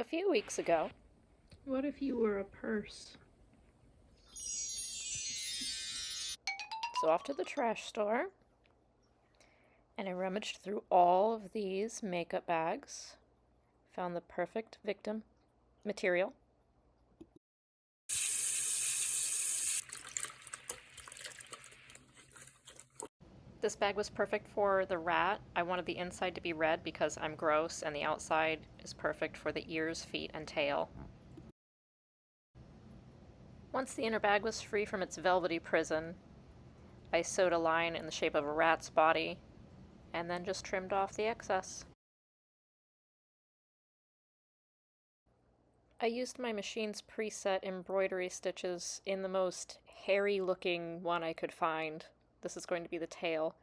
few weeks ago. What if you were a purse? So off to the trash store, and I rummaged through all of these makeup bags, found the perfect victim material. This bag was perfect for the rat. I wanted the inside to be red because I'm gross, and the outside is perfect for the ears, feet, and tail. Once the inner bag was free from its velvety prison, I sewed a line in the shape of a rat's body, and then just trimmed off the excess. I used my machine's preset embroidery stitches in the most hairy-looking one I could find. This is going to be the tail.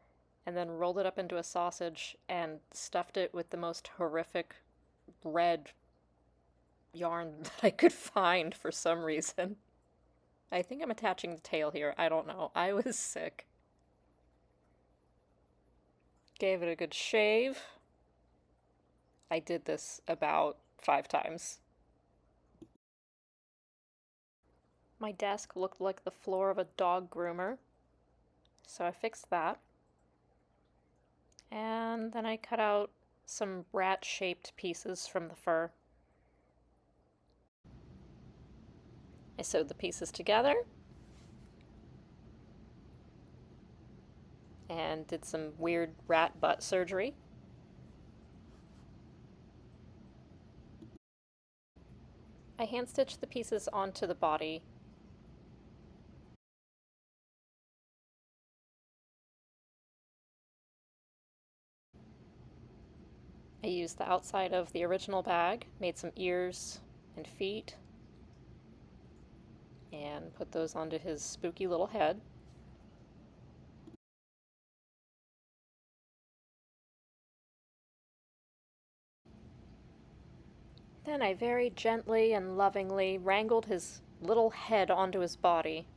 And then rolled it up into a sausage and stuffed it with the most horrific red yarn that I could find for some reason. I think I'm attaching the tail here. I don't know. I was sick. Gave it a good shave. I did this about 5 times. My desk looked like the floor of a dog groomer, so I fixed that. And then I cut out some rat-shaped pieces from the fur. I sewed the pieces together and did some weird rat butt surgery. I hand-stitched the pieces onto the body. I used the outside of the original bag, made some ears and feet, and put those onto his spooky little head. Then I very gently and lovingly wrangled his little head onto his body.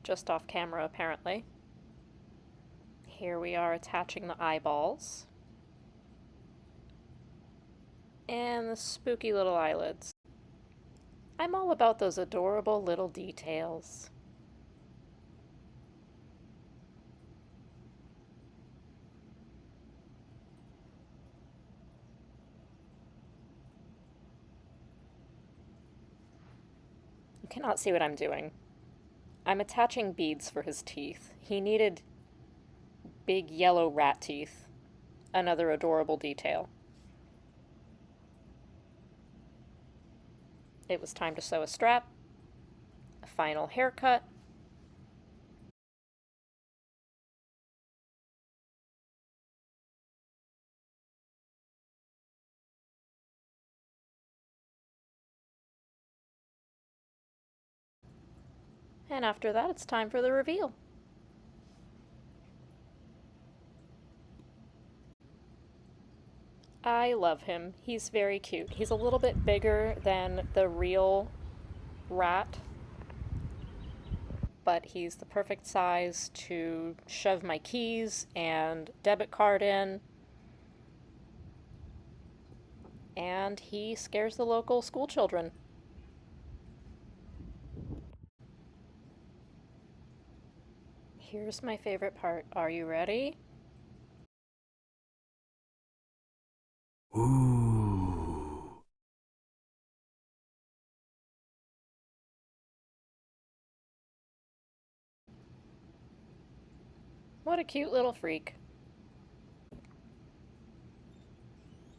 Just off camera, apparently. Here we are attaching the eyeballs. And the spooky little eyelids. I'm all about those adorable little details. You cannot see what I'm doing. I'm attaching beads for his teeth. He needed big yellow rat teeth. Another adorable detail. It was time to sew a strap, a final haircut, and after that it's time for the reveal. I love him. He's very cute. He's a little bit bigger than the real rat, but he's the perfect size to shove my keys and debit card in, and he scares the local school children. Here's my favorite part. Are you ready? Ooh. What a cute little freak.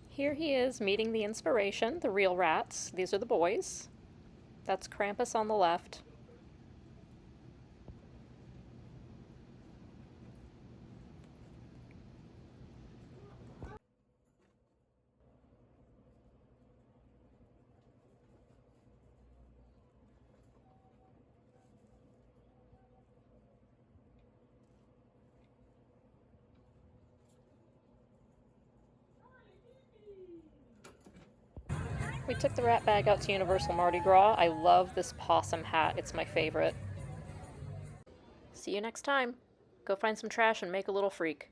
Here he is meeting the inspiration, the real rats. These are the boys. That's Krampus on the left. We took the rat bag out to Universal Mardi Gras. I love this possum hat. It's my favorite. See you next time. Go find some trash and make a little freak.